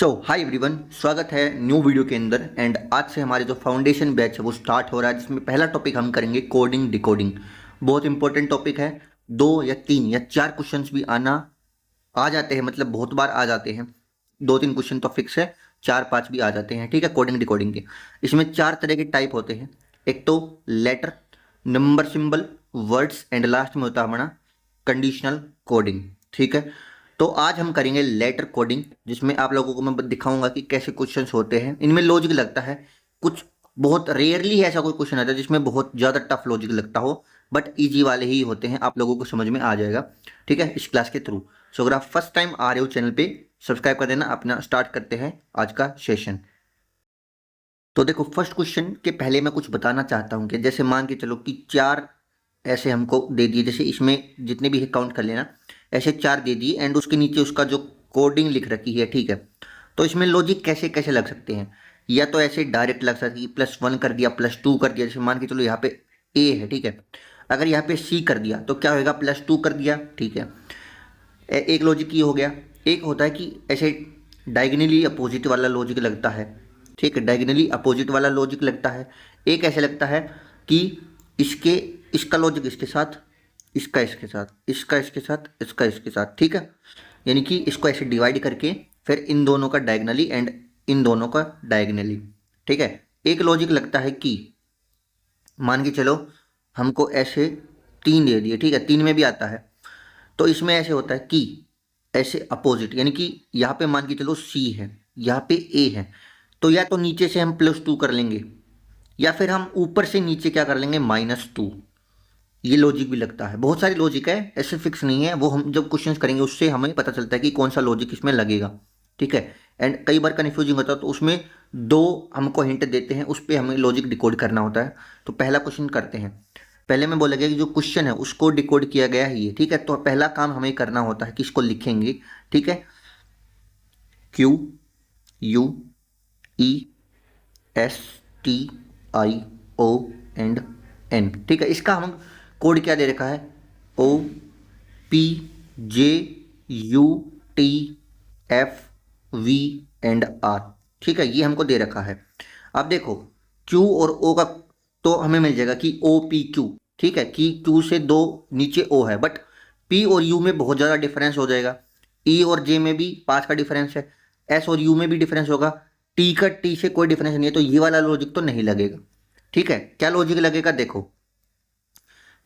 Hi everyone, स्वागत है new video के अंदर। एंड आज से हमारे जो फाउंडेशन बैच है वो स्टार्ट हो रहा है, जिसमें पहला टॉपिक हम करेंगे कोडिंग डिकोडिंग। बहुत इंपॉर्टेंट टॉपिक है। 2 या 3 या 4 क्वेश्चंस भी आ जाते हैं, मतलब बहुत बार आ जाते हैं। 2-3 क्वेश्चन तो फिक्स है, 4-5 भी आ जाते हैं। ठीक है, कोडिंग डिकोडिंग के इसमें 4 तरह के टाइप होते हैं। एक तो letter, number, symbol, words and last में होता है हमारा कंडीशनल कोडिंग। ठीक है, तो आज हम करेंगे लेटर कोडिंग, जिसमें आप लोगों को मैं दिखाऊंगा कि कैसे क्वेश्चंस होते हैं। इनमें लॉजिक लगता है कुछ, बहुत रेयरली ऐसा कोई क्वेश्चन आता है जिसमें बहुत ज़्यादा टफ लॉजिक लगता हो, बट इजी वाले ही होते हैं, आप लोगों को समझ में आ जाएगा। ठीक है, इस क्लास के थ्रू। सो अगर आप फर्स्ट टाइम आ रहे हो चैनल पे, सब्सक्राइब कर देना। अपना स्टार्ट करते हैं आज का सेशन। तो देखो, फर्स्ट क्वेश्चन के पहले मैं कुछ बताना चाहता हूँ कि जैसे मान के चलो कि 4 ऐसे हमको दे दिए, जैसे इसमें जितने भी है काउंट कर लेना, ऐसे 4 दे दिए एंड उसके नीचे उसका जो कोडिंग लिख रखी है। ठीक है, तो इसमें लॉजिक कैसे कैसे लग सकते हैं, या तो ऐसे डायरेक्ट लग सकती है, +1 कर दिया, +2 कर दिया। जैसे मान के चलो यहाँ पे ए है, ठीक है, अगर यहाँ पे सी कर दिया तो क्या होगा, +2 कर दिया। ठीक है, एक लॉजिक ये हो गया। एक होता है कि ऐसे डायगनली अपोजिट वाला लॉजिक लगता है। ठीक है, डायगनली अपोजिट वाला लॉजिक लगता है। एक ऐसे लगता है कि इसके इसका लॉजिक इसके साथ, इसका इसके साथ, इसका इसके साथ, इसका इसके साथ। ठीक है, यानी कि इसको ऐसे डिवाइड करके फिर इन दोनों का डायगनली एंड इन दोनों का डायगनली। ठीक है, एक लॉजिक लगता है कि मान के चलो हमको ऐसे 3 दे दिए। ठीक है, 3 में भी आता है। तो इसमें ऐसे होता है कि ऐसे अपोजिट, यानी कि यहाँ पे मान के चलो सी है, यहाँ पे ए है, तो या तो नीचे से हम +2 कर लेंगे, या फिर हम ऊपर से नीचे क्या कर लेंगे, -2। ये लॉजिक भी लगता है। बहुत सारी लॉजिक है, ऐसे फिक्स नहीं है। वो हम जब क्वेश्चंस करेंगे उससे हमें पता चलता है कि कौन सा लॉजिक इसमें लगेगा। ठीक है, एंड कई बार कन्फ्यूजिंग होता है, तो उसमें 2 हमको हिंट देते हैं, उस पर हमें लॉजिक डिकोड करना होता है। तो पहला क्वेश्चन करते हैं। पहले मैं बोला गया कि जो क्वेश्चन है उसको डिकोड किया गया ही है। ठीक है, तो पहला काम हमें करना होता है कि इसको लिखेंगे। ठीक है, QUESTION ठीक है, इसका हम कोड क्या दे रखा है, OPJUTFV&R। ठीक है, ये हमको दे रखा है। अब देखो, Q और O का तो हमें मिल जाएगा कि OPQ। ठीक है, कि Q से 2 नीचे O है, बट P और U में बहुत ज़्यादा डिफरेंस हो जाएगा। E और J में भी 5 का डिफरेंस है, S और U में भी डिफरेंस होगा, T का T से कोई डिफरेंस नहीं है, तो ये वाला लॉजिक तो नहीं लगेगा। ठीक है, क्या लॉजिक लगेगा, देखो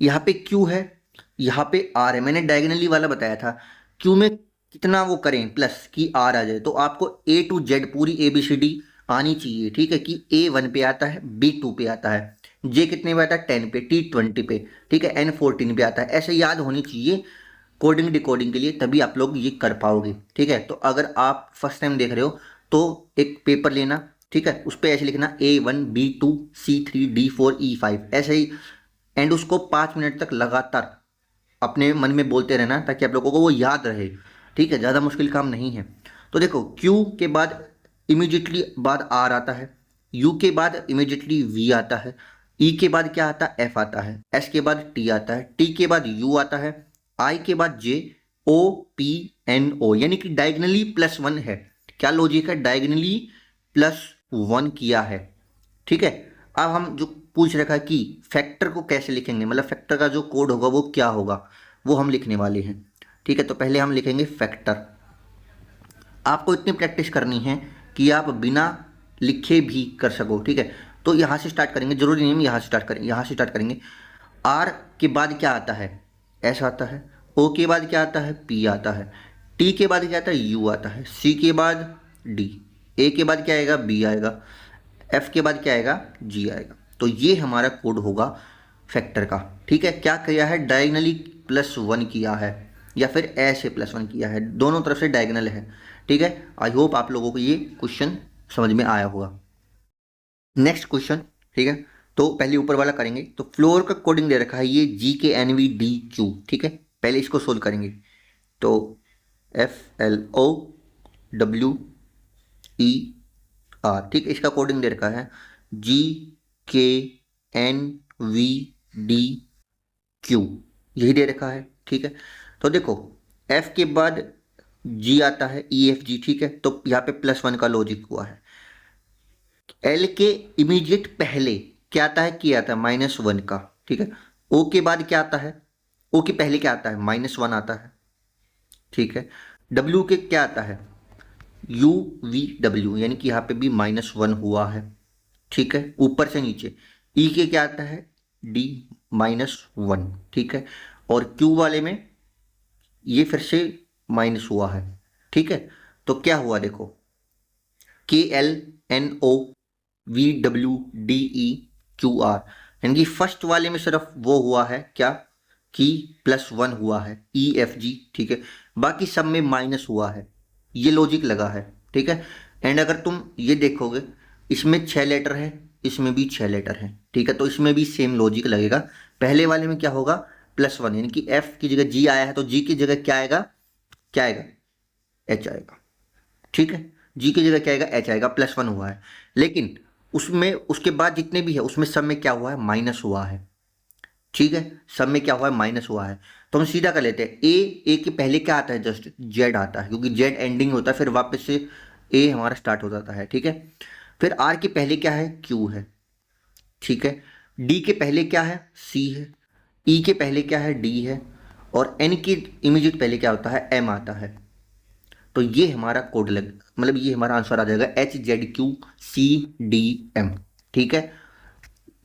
यहाँ पे Q है, यहाँ पे R है। मैंने डायगनली वाला बताया था। Q में कितना वो करें प्लस कि R आ जाए, तो आपको A to Z पूरी ABCD आनी चाहिए। ठीक है, कि A 1 पे आता है, B 2 पे आता है, J कितने पे आता है, 10 पे, T 20 पे, ठीक है, N 14 पे आता है। ऐसे याद होनी चाहिए कोडिंग डिकोडिंग के लिए, तभी आप लोग ये कर पाओगे। ठीक है, तो अगर आप फर्स्ट टाइम देख रहे हो तो एक पेपर लेना। ठीक है, उस पर ऐसे लिखना A1 B2 C3 D4 E5 ऐसे ही, एंड उसको 5 मिनट तक लगातार अपने मन में बोलते रहना, ताकि आप लोगों को वो याद रहे। ठीक है, ज़्यादा मुश्किल काम नहीं है। तो देखो, Q के बाद इमीडिएटली बाद R आता है, U के बाद इमीडिएटली V आता है, E के बाद क्या आता है, F आता है, S के बाद T आता है, T के बाद U आता है, I के बाद J, O P N O, यानी कि डायगनली +1 है। क्या लॉजिक है, डायगनली +1 किया है। ठीक है, अब हम जो पूछ रखा है कि फैक्टर को कैसे लिखेंगे, मतलब फैक्टर का जो कोड होगा वो क्या होगा, वो हम लिखने वाले हैं। ठीक है, तो पहले हम लिखेंगे फैक्टर। आपको इतनी प्रैक्टिस करनी है कि आप बिना लिखे भी कर सको। ठीक है, तो यहाँ से स्टार्ट करेंगे, जरूरी नहीं हम यहाँ से स्टार्ट करेंगे, यहाँ से स्टार्ट करेंगे। आर के बाद क्या आता है, एस आता है, ओ के बाद क्या आता है, पी आता है, टी के बाद क्या आता है, यू आता है, सी के बाद डी, ए के बाद क्या आएगा, बी आएगा, एफ के बाद क्या आएगा, जी आएगा। तो ये हमारा कोड होगा फैक्टर का। ठीक है, क्या किया है, डायगनली +1 किया है, या फिर ऐसे +1 किया है, दोनों तरफ से डायगनल है। ठीक है, आई होप आप लोगों को ये क्वेश्चन समझ में आया होगा। Next question. ठीक है, तो पहले ऊपर वाला करेंगे। तो फ्लोर का कोडिंग दे रखा है ये GKNVDQ। ठीक है, पहले इसको सोल्व करेंगे। तो FLOWER, ठीक है, इसका कोडिंग दे रखा है GKNVDQ, यही दे रखा है। ठीक है, तो देखो, F के बाद जी आता है, ई एफ जी, ठीक है, तो यहाँ पे +1 का लॉजिक हुआ है। एल के इमीडिएट पहले क्या आता है, के आता है -1 का, ठीक है। ओ के बाद क्या आता है, ओ के पहले क्या आता है, -1 आता है, ठीक है। डब्ल्यू के क्या आता है, यू वी डब्ल्यू, यानी कि यहाँ पे भी -1 हुआ है, ठीक है, ऊपर से नीचे। ई के क्या आता है, डी -1, ठीक है। और क्यू वाले में ये फिर से माइनस हुआ है, ठीक है। तो क्या हुआ देखो, K L N O V W D E Q R, यानी कि फर्स्ट वाले में सिर्फ वो हुआ है क्या, कि +1 हुआ है, ई एफ जी, ठीक है। बाकी सब में माइनस हुआ है, ये लॉजिक लगा है, ठीक है। एंड अगर तुम ये देखोगे, इसमें 6 लेटर है, इसमें भी 6 लेटर है, ठीक है, तो इसमें भी सेम लॉजिक लगेगा। पहले वाले में क्या होगा, +1, यानी कि एफ की जगह जी आया है, तो जी की जगह क्या आएगा, क्या आएगा, एच आएगा, ठीक है। जी की जगह क्या आएगा, एच आएगा, +1 हुआ है। लेकिन उसमें उसके बाद जितने भी है उसमें सब में क्या हुआ है, माइनस हुआ है, ठीक है, सब में क्या हुआ है, माइनस हुआ है। तो हम सीधा कर लेते हैं, ए के पहले क्या आता है, जस्ट जेड आता है, क्योंकि जेड एंडिंग होता है, फिर वापस से ए हमारा स्टार्ट हो जाता है, ठीक है। फिर आर के पहले क्या है, क्यू है, ठीक है। डी के पहले क्या है, सी है। ई के पहले क्या है, डी है। और एन की इमीडिएट पहले क्या होता है, एम आता है। तो ये हमारा कोड लग, मतलब ये हमारा आंसर आ जाएगा HZQCDM, ठीक है।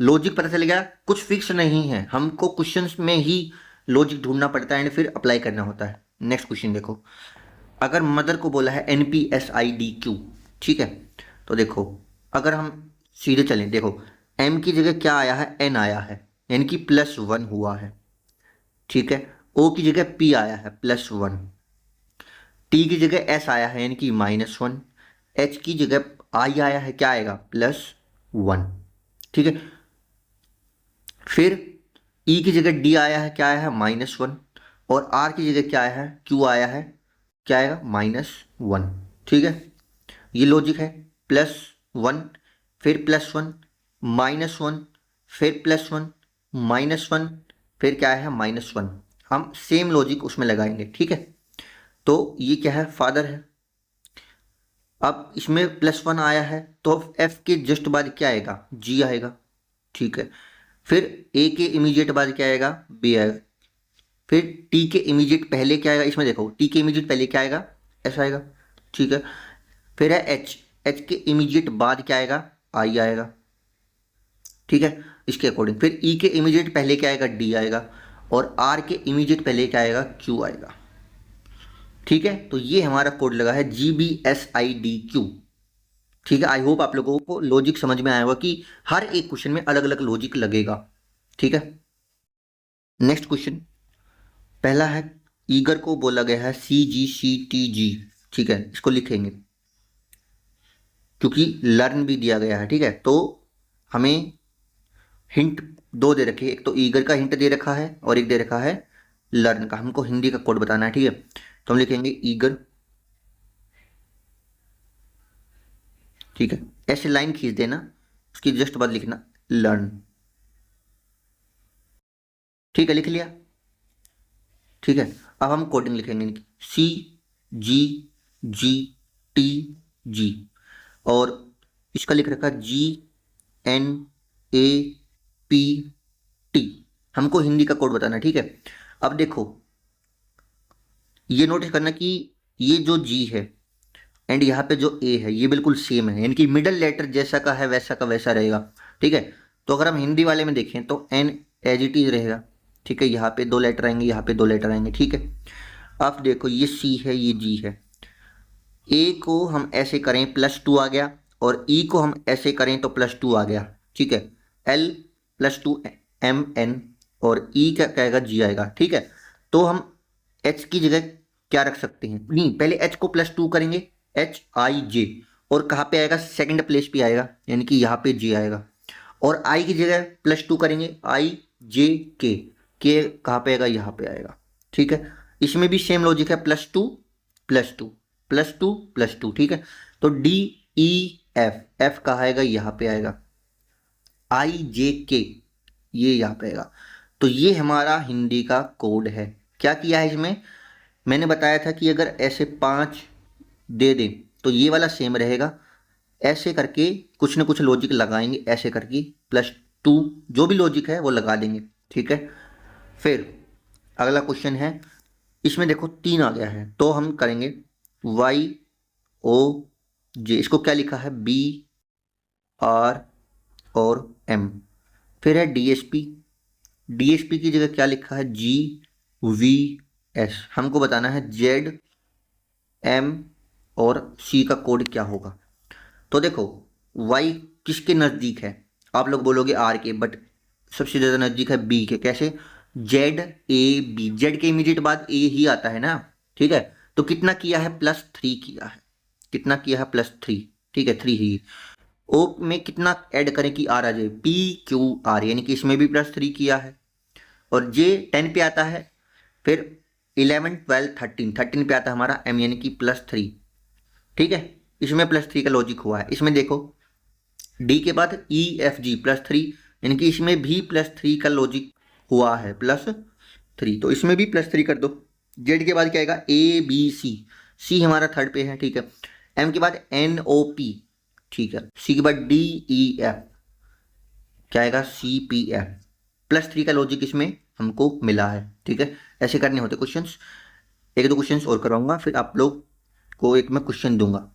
लॉजिक पता चल गया, कुछ फिक्स नहीं है, हमको क्वेश्चंस में ही लॉजिक ढूंढना पड़ता है एंड फिर अप्लाई करना होता है। नेक्स्ट क्वेश्चन देखो, अगर मदर को बोला है NPSIDQ, ठीक है, तो देखो अगर हम सीधे चलें, देखो M की जगह क्या आया है, N आया है, यानी कि +1 हुआ है, ठीक है। O की जगह P आया है, +1। टी की जगह एस आया है, यानी कि -1। एच की जगह आई आया है, क्या आएगा, +1, ठीक है। फिर ई की जगह डी आया है, क्या आया है, -1। और आर की जगह क्या आया है, क्यू आया है, क्या आएगा, -1, ठीक है। ये लॉजिक है, +1, फिर +1, -1, फिर +1, -1, फिर क्या है, -1। हम सेम लॉजिक उसमें लगाएंगे, ठीक है। तो ये क्या है, फादर है। अब इसमें +1 आया है, तो एफ के जस्ट बाद क्या आएगा, जी आएगा, ठीक है। फिर ए के इमीडिएट बाद क्या आएगा, बी आएगा। फिर टी के इमीडिएट पहले क्या आएगा, इसमें देखो टी के इमीडिएट पहले क्या आएगा, एस आएगा, ठीक है। फिर है एच, एच के इमीडिएट बाद क्या आएगा, आई आएगा, ठीक है, इसके अकॉर्डिंग। फिर ई के इमीडिएट पहले क्या आएगा, डी आएगा। और आर के इमीडिएट पहले क्या आएगा, क्यू आएगा, ठीक है। तो ये हमारा कोड लगा है GBSIDQ, ठीक है। आई होप आप लोगों को लॉजिक समझ में आया होगा कि हर एक क्वेश्चन में अलग अलग लॉजिक लगेगा, ठीक है। नेक्स्ट क्वेश्चन, पहला है, ईगर को बोला गया है CGCTG, ठीक है, इसको लिखेंगे क्योंकि लर्न भी दिया गया है, ठीक है। तो हमें हिंट दो दे रखे, एक तो ईगर का हिंट दे रखा है और एक दे रखा है लर्न का, हमको हिंदी का कोड बताना है, ठीक है। तो हम लिखेंगे ईगर, ठीक है, ऐसे लाइन खींच देना, उसकी जस्ट बाद लिखना लर्न, ठीक है, लिख लिया, ठीक है। अब हम कोडिंग लिखेंगे, CGGTG, और इसका लिख रखा GNAPT, हमको हिंदी का कोड बताना है, ठीक है। अब देखो ये नोटिस करना कि ये जो G है एंड यहाँ पे जो A है ये बिल्कुल सेम है, यानी कि मिडल लेटर जैसा का है वैसा का वैसा रहेगा, ठीक है। तो अगर हम हिंदी वाले में देखें तो N एज इट इज रहेगा, ठीक है, यहाँ पे 2 लेटर आएंगे, यहाँ पे 2 लेटर आएंगे, ठीक है। अब देखो ये C है, ये G है। A को हम ऐसे करें +2 आ गया, और E को हम ऐसे करें तो +2 आ गया, ठीक है। L +2 MN, और E क्या कहेगा, G आएगा, ठीक है। तो हम H की जगह क्या रख सकते हैं, नहीं पहले H को +2 करेंगे, HIJ, और कहाँ पे आएगा, सेकंड प्लेस पे आएगा, यानी कि यहाँ पे J आएगा। और I की जगह +2 करेंगे, IJK, के कहाँ पे आएगा, यहाँ पे आएगा, ठीक है। इसमें भी सेम लॉजिक है, +2 +2 +2 +2, ठीक है। तो DEF, F कहाँ आएगा, यहाँ पे आएगा, IJK ये यहाँ पे आएगा। तो ये हमारा हिंदी का कोड है। क्या किया है इसमें, मैंने बताया था कि अगर ऐसे 5 दे दें तो ये वाला सेम रहेगा, ऐसे करके कुछ ना कुछ लॉजिक लगाएंगे, ऐसे करके +2 जो भी लॉजिक है वो लगा देंगे, ठीक है। फिर अगला क्वेश्चन है, इसमें देखो 3 आ गया है तो हम करेंगे YOJ, इसको क्या लिखा है BR और M। फिर है DSP, DSP की जगह क्या लिखा है GVS, हमको बताना है ZM और C का कोड क्या होगा। तो देखो Y किसके नज़दीक है, आप लोग बोलोगे R के, बट सबसे ज़्यादा नज़दीक है B के। कैसे? ZAB, Z के इमीडिएट बाद A ही आता है ना, ठीक है। तो कितना किया है, +3 किया है। कितना किया है, +3, ठीक है, 3 ही। O में कितना ऐड करें कि R आ जाए, PQR, यानी कि इसमें भी +3 किया है। और J 10 पे आता है, फिर 11 12 13 13 पे आता है हमारा M, यानी कि +3, ठीक है। इसमें +3 का लॉजिक हुआ है। इसमें देखो D के बाद EFG +3, यानी कि इसमें भी +3 का लॉजिक हुआ है, +3, तो इसमें भी +3 कर दो। Z के बाद क्या आएगा, ABC, C हमारा थर्ड पे है, ठीक है। M के बाद NOP, ठीक है। C के बाद DEF, क्या आएगा, CPF। +3 का लॉजिक इसमें हमको मिला है, ठीक है। ऐसे करने होते क्वेश्चंस। एक दो क्वेश्चंस और करवाऊंगा, फिर आप लोग को एक मैं क्वेश्चन दूंगा।